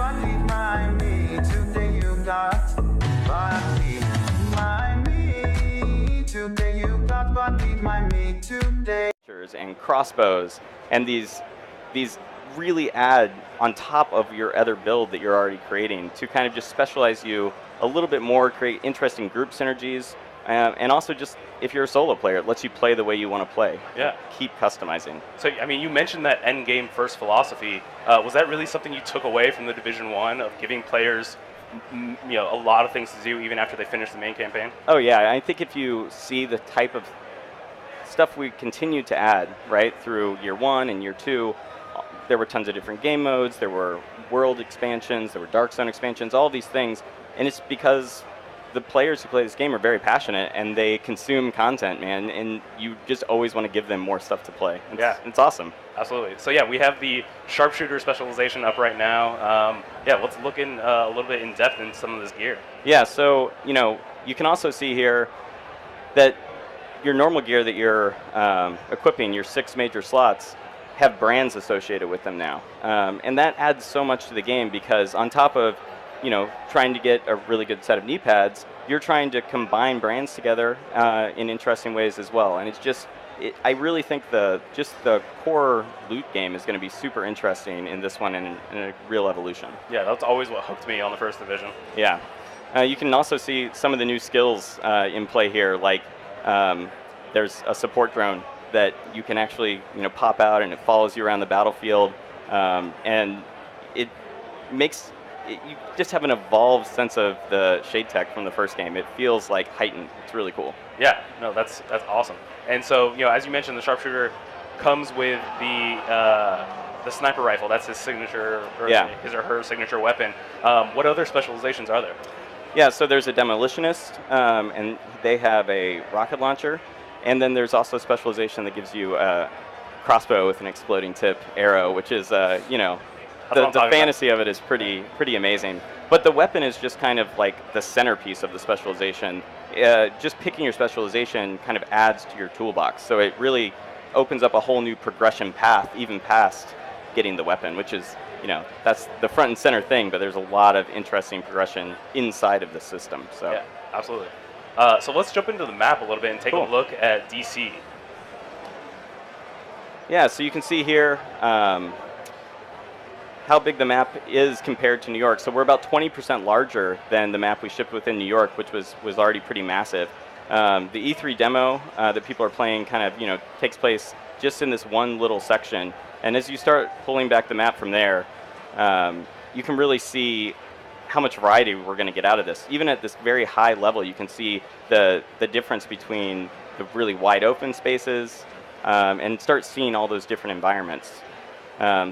what need my me. Today you got what need my me. Today you got what need my me today. And crossbows, and these really add on top of your other build that you're already creating to kind of just specialize you a little bit more, create interesting group synergies, and also just if you're a solo player, it lets you play the way you want to play. Yeah. Keep customizing. So, I mean, you mentioned that end game first philosophy. Was that really something you took away from the Division 1 of giving players a lot of things to do even after they finish the main campaign? Oh yeah, I think if you see the type of stuff we continue to add, right, through year 1 and year 2, there were tons of different game modes, there were world expansions, there were Dark Zone expansions, all these things, and it's because the players who play this game are very passionate and they consume content, man, and you just always want to give them more stuff to play. It's awesome. Absolutely. So yeah, we have the sharpshooter specialization up right now. Let's look in a little bit in depth in some of this gear. Yeah, so you can also see here that your normal gear that you're equipping, your 6 major slots, have brands associated with them now. And that adds so much to the game because on top of trying to get a really good set of knee pads, you're trying to combine brands together in interesting ways as well. And it's just, I really think the core loot game is going to be super interesting in this one and in a real evolution. Yeah, that's always what hooked me on the first division. Yeah. You can also see some of the new skills in play here, like there's a support drone that you can actually pop out and it follows you around the battlefield, and it makes you just have an evolved sense of the Shade Tech from the first game. It feels like heightened. It's really cool. Yeah, no, that's awesome. And so as you mentioned, the sharpshooter comes with the sniper rifle. That's his signature, or his or her signature weapon. What other specializations are there? Yeah, so there's a demolitionist, and they have a rocket launcher, and then there's also a specialization that gives you a crossbow with an exploding tip arrow, which is the fantasy of it is pretty amazing. But the weapon is just kind of like the centerpiece of the specialization. Just picking your specialization kind of adds to your toolbox, so it really opens up a whole new progression path, even past getting the weapon, which is that's the front and center thing, but there's a lot of interesting progression inside of the system. So yeah, absolutely. So let's jump into the map a little bit and take a look at DC. Yeah, so you can see here how big the map is compared to New York. So we're about 20% larger than the map we shipped within New York, which was already pretty massive. The E3 demo that people are playing kind of takes place just in this one little section. And as you start pulling back the map from there, you can really see how much variety we're going to get out of this. Even at this very high level, you can see the difference between the really wide open spaces and start seeing all those different environments.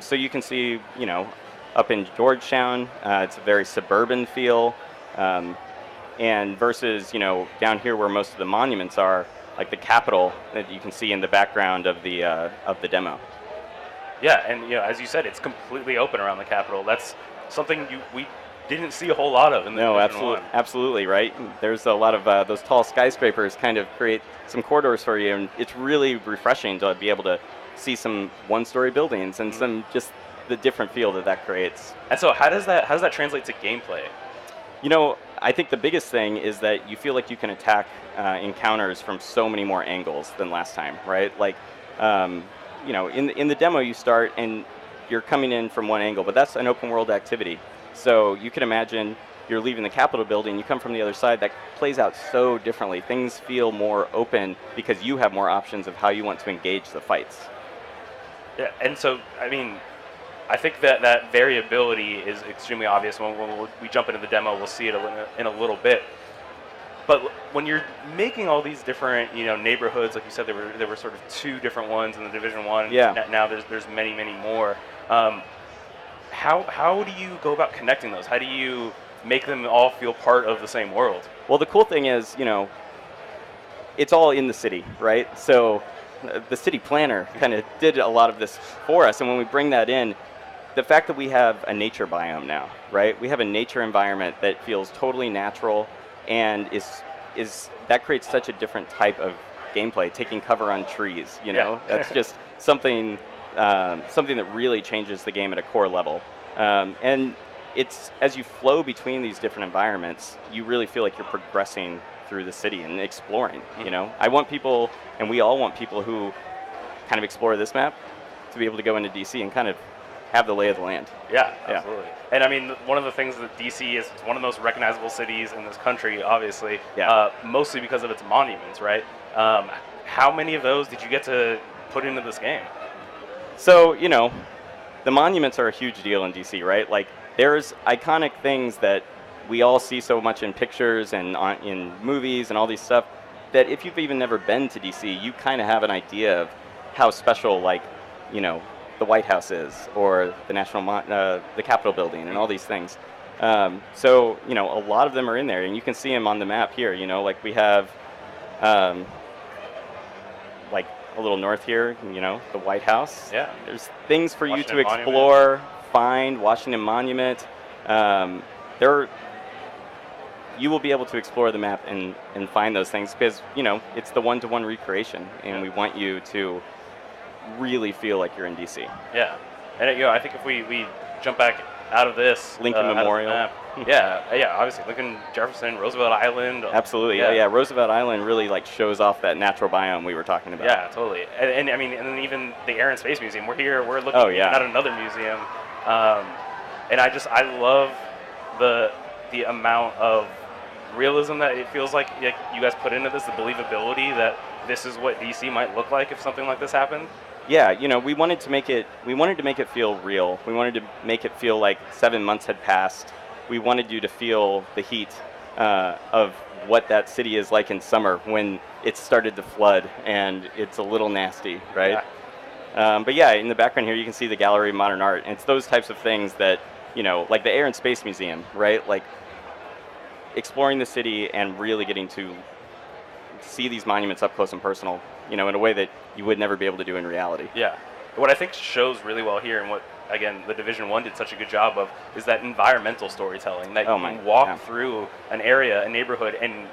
So you can see, up in Georgetown, it's a very suburban feel, and versus, down here where most of the monuments are, like the Capitol that you can see in the background of the demo. Yeah, and as you said, it's completely open around the Capitol. That's something we didn't see a whole lot of in the absolutely right. There's a lot of those tall skyscrapers kind of create some corridors for you, and it's really refreshing to be able to see some one-story buildings and some just the different feel that creates. And so how does that translate to gameplay? I think the biggest thing is that you feel like you can attack encounters from so many more angles than last time, right? Like, in the demo you start and you're coming in from one angle, but that's an open world activity. So you can imagine you're leaving the Capitol building, you come from the other side, that plays out so differently. Things feel more open because you have more options of how you want to engage the fights. Yeah, and so, I think that variability is extremely obvious. When we jump into the demo, we'll see it in a little bit. But when you're making all these different, neighborhoods, like you said, there were sort of 2 different ones in the Division 1. Yeah. Now there's many, many more. How do you go about connecting those? How do you make them all feel part of the same world? Well, the cool thing is, it's all in the city, right? So the city planner kind of did a lot of this for us, and when we bring that in, the fact that we have a nature biome now, right? We have a nature environment that feels totally natural, and is that creates such a different type of gameplay. Taking cover on trees, that's just something that really changes the game at a core level, and it's as you flow between these different environments, you really feel like you're progressing through the city and exploring. You know, I want people, and we all want people who kind of explore this map to be able to go into DC and kind of have the lay of the land. Yeah, absolutely. And I mean, one of the things that DC is, it's one of the most recognizable cities in this country, obviously, mostly because of its monuments, right? How many of those did you get to put into this game? So, you know, the monuments are a huge deal in DC, right? Like, there's iconic things that we all see so much in pictures and in movies and all these stuff that if you've even never been to DC, you kind of have an idea of how special, like, you know, the White House is, or the the Capitol building, and all these things. So, you know, a lot of them are in there, and you can see them on the map here. You know, like we have, like a little north here. You know, the White House. Yeah. There's things for Washington you to explore, find. Washington Monument. You will be able to explore the map and find those things because, you know, it's the one-to-one recreation, and we want you to really feel like you're in DC. Yeah, and you know, I think if we jump back out of this Lincoln Memorial. yeah, obviously Lincoln, Jefferson, Roosevelt Island. Absolutely, yeah. Roosevelt Island really like shows off that natural biome we were talking about. Yeah, totally. And I mean, and then even the Air and Space Museum. We're here. We're looking at another museum, and I love the amount of realism that it feels like you guys put into this, the believability that this is what DC might look like if something like this happened. Yeah, you know, we wanted to make it feel real. We wanted to make it feel like 7 months had passed. We wanted you to feel the heat of what that city is like in summer when it started to flood and it's a little nasty, right? Yeah. But yeah, in the background here you can see the Gallery of Modern Art. And it's those types of things that, you know, like the Air and Space Museum, right? Like exploring the city and really getting to see these monuments up close and personal, you know, in a way that you would never be able to do in reality. Yeah. What I think shows really well here, and what, again, the Division 1 did such a good job of, is that environmental storytelling, that you walk through an area, a neighborhood, and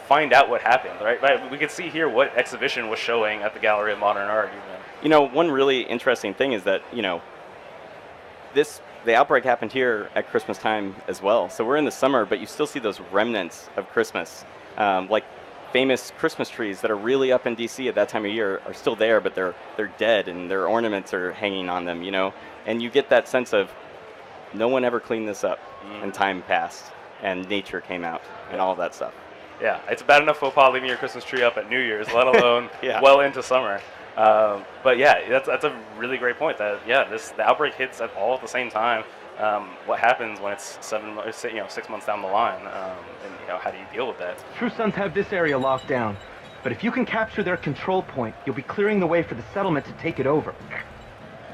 find out what happened, right? We could see here what exhibition was showing at the Gallery of Modern Art. You know, one really interesting thing is that, you know, the outbreak happened here at Christmas time as well. So we're in the summer, but you still see those remnants of Christmas, like famous Christmas trees that are really up in DC at that time of year are still there, but they're dead and their ornaments are hanging on them, you know? And you get that sense of no one ever cleaned this up and time passed and nature came out and all of that stuff. Yeah, it's bad enough faux pas leaving your Christmas tree up at New Year's, let alone well into summer. But yeah, that's a really great point. That the outbreak hits all at the same time. What happens when it's 6 months down the line, and you know, how do you deal with that? True Sons have this area locked down, but if you can capture their control point, you'll be clearing the way for the settlement to take it over.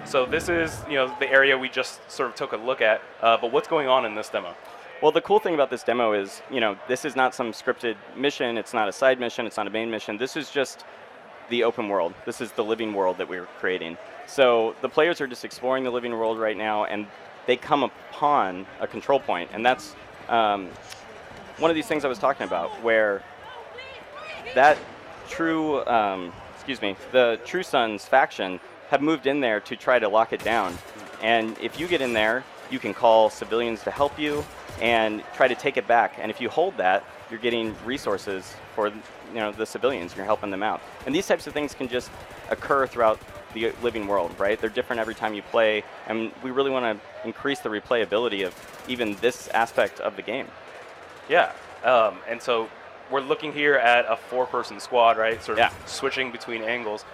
So this is, you know, the area we just sort of took a look at. But what's going on in this demo? Well, the cool thing about this demo is, you know, this is not some scripted mission. It's not a side mission. It's not a main mission. This is just the open world. This is the living world that we're creating. So the players are just exploring the living world right now, and they come upon a control point, and that's one of these things I was talking about, where that the True Sons faction have moved in there to try to lock it down. And if you get in there, you can call civilians to help you and try to take it back. And if you hold that, you're getting resources for, you know, the civilians, and you're helping them out. And these types of things can just occur throughout the living world, right? They're different every time you play, and we really want to increase the replayability of even this aspect of the game. Yeah, and so we're looking here at a 4-person squad, right? Sort of switching between angles.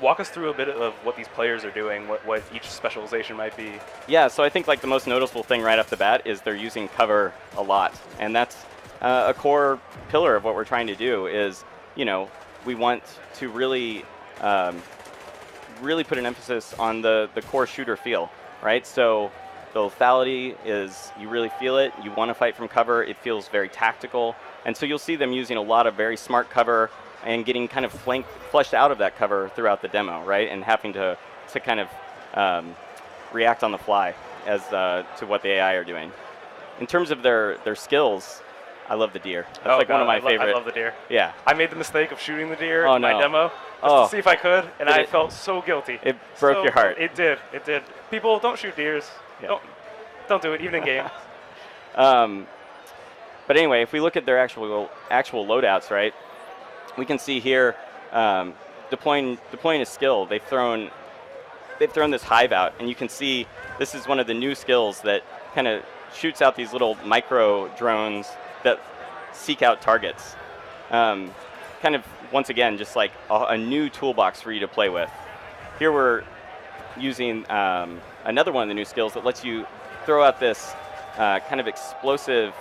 Walk us through a bit of what these players are doing, what each specialization might be. Yeah, so I think like the most noticeable thing right off the bat is they're using cover a lot, and that's a core pillar of what we're trying to do. Is, you know, we want to really put an emphasis on the core shooter feel, right? So the lethality is, you really feel it. You want to fight from cover. It feels very tactical, and so you'll see them using a lot of very smart cover and getting kind of flushed out of that cover throughout the demo, right? And having to kind of react on the fly as to what the AI are doing. In terms of their skills, I love the deer. That's one of my favorite. I love the deer. Yeah. I made the mistake of shooting the deer in my demo just to see if I could, and I felt so guilty. It broke your heart. It did. People, don't shoot deers. Yeah. Don't do it, even in game. But anyway, if we look at their actual loadouts, right, we can see here deploying a skill. They've thrown this hive out, and you can see this is one of the new skills that kind of shoots out these little micro drones that seek out targets. Kind of, once again, just like a new toolbox for you to play with. Here we're using another one of the new skills that lets you throw out this kind of explosive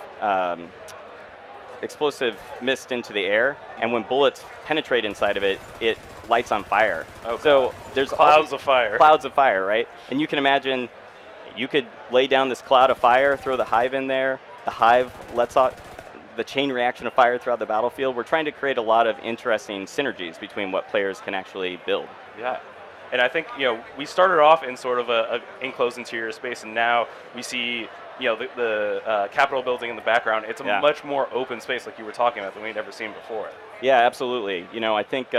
mist into the air, and when bullets penetrate inside of it, it lights on fire. Oh, so there's clouds of fire. Clouds of fire, right? And you can imagine you could lay down this cloud of fire, throw the hive in there. The hive lets out the chain reaction of fire throughout the battlefield. We're trying to create a lot of interesting synergies between what players can actually build. Yeah. And I think, we started off in sort of a enclosed interior space, and now we see, the Capitol building in the background. It's a much more open space, like you were talking about, than we'd ever seen before. Yeah, absolutely. I think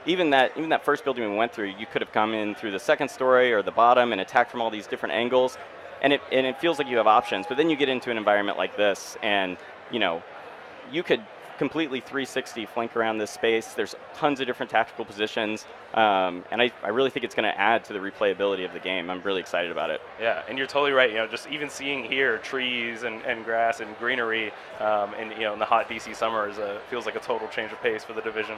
even that first building we went through, you could have come in through the second story or the bottom and attacked from all these different angles, and it feels like you have options. But then you get into an environment like this, and you could completely 360 flank around this space. There's tons of different tactical positions, and I really think it's going to add to the replayability of the game. I'm really excited about it. Yeah, and you're totally right. Just even seeing here trees and grass and greenery, in the hot DC summer feels like a total change of pace for the Division.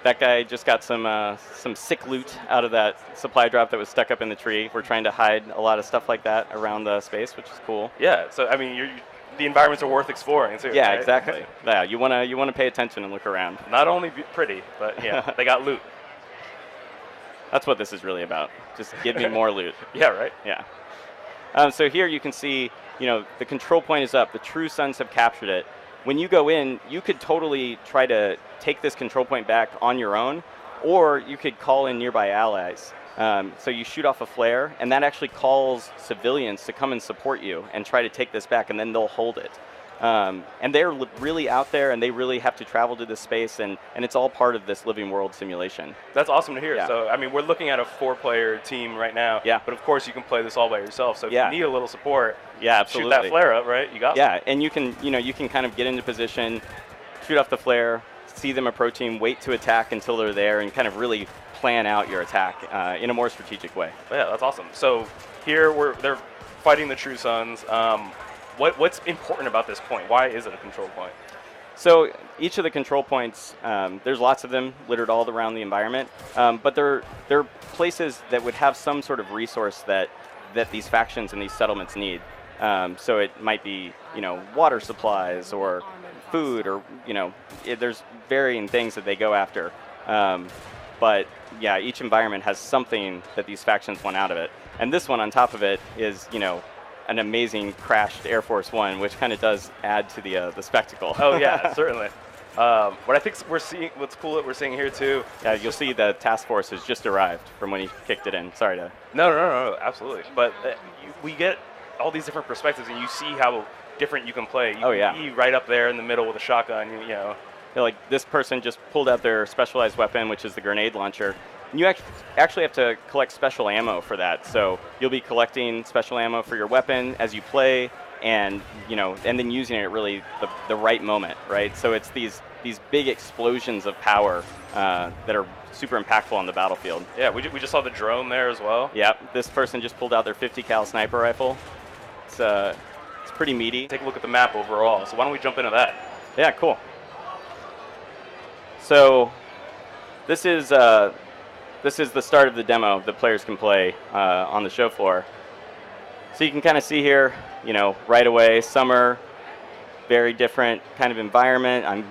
That guy just got some sick loot out of that supply drop that was stuck up in the tree. We're trying to hide a lot of stuff like that around the space, which is cool. Yeah, so I mean, the environments are worth exploring too. Yeah, right? exactly. Yeah, you wanna pay attention and look around. Not only pretty, but they got loot. That's what this is really about. Just give me more loot. Yeah, right. Yeah. So here you can see, the control point is up. The True Sons have captured it. When you go in, you could totally try to take this control point back on your own, or you could call in nearby allies. So you shoot off a flare, and that actually calls civilians to come and support you and try to take this back, and then they'll hold it. And they're really out there, and they really have to travel to this space, and it's all part of this living world simulation. That's awesome to hear. Yeah. So, I mean, we're looking at a 4-player team right now. Yeah. But of course, you can play this all by yourself. So if you need a little support, yeah, absolutely. shoot that flare up, right? You got Yeah, and you can kind of get into position, shoot off the flare, see them approaching, wait to attack until they're there, and kind of really plan out your attack in a more strategic way. Yeah, that's awesome. So here they're fighting the True Sons. What's important about this point? Why is it a control point? So each of the control points, there's lots of them littered all around the environment, but they're places that would have some sort of resource that these factions and these settlements need. So it might be water supplies or food, or there's varying things that they go after. But yeah, each environment has something that these factions want out of it. And this one on top of it is, an amazing crashed Air Force One, which kind of does add to the spectacle. Oh yeah, certainly. What I think what's cool that we're seeing here too. Yeah, you'll see the task force has just arrived from when he kicked it in. Sorry to. No, absolutely. But we get all these different perspectives, and you see how different you can play. You can be right up there in the middle with a shotgun. Like this person just pulled out their specialized weapon, which is the grenade launcher. And you actually have to collect special ammo for that. So you'll be collecting special ammo for your weapon as you play, and and then using it at really the right moment, right? So it's these big explosions of power that are super impactful on the battlefield. Yeah, we just saw the drone there as well. Yeah, this person just pulled out their 50 cal sniper rifle. It's pretty meaty. Take a look at the map overall. So why don't we jump into that? Yeah, cool. So this is the start of the demo that players can play on the show floor. So you can kind of see here, right away, summer, very different kind of environment.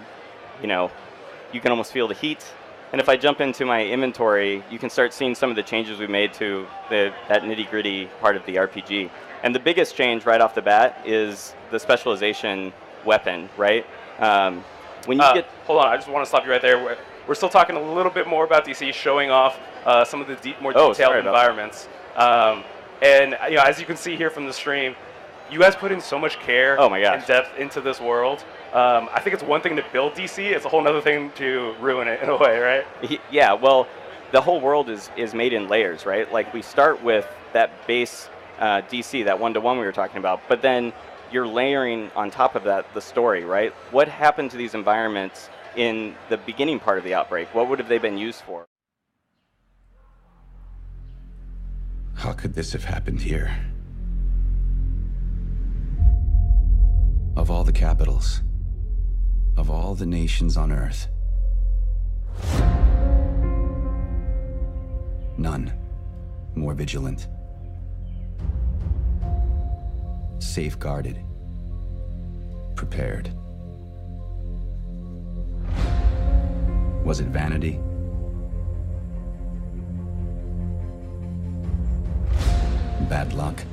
You can almost feel the heat. And if I jump into my inventory, you can start seeing some of the changes we made to that nitty-gritty part of the RPG. And the biggest change right off the bat is the specialization weapon, right? When you hold on, I just want to stop you right there. We're still talking a little bit more about DC, showing off some of the more detailed environments. And as you can see here from the stream, you guys put in so much care and depth into this world. I think it's one thing to build DC; it's a whole other thing to ruin it in a way, right? Yeah. Well, the whole world is made in layers, right? Like we start with that base DC, that one-to-one we were talking about. But then you're layering on top of that the story, right? What happened to these environments in the beginning part of the outbreak? What would have they been used for? How could this have happened here? Of all the capitals, of all the nations on Earth, none more vigilant, safeguarded, prepared. Was it vanity? Bad luck?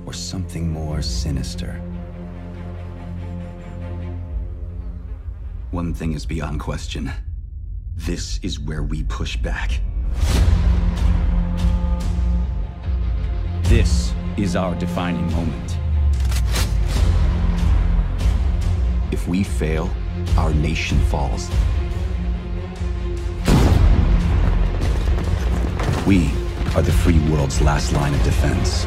Or something more sinister? One thing is beyond question. This is where we push back. This is our defining moment. If we fail, our nation falls. We are the free world's last line of defense.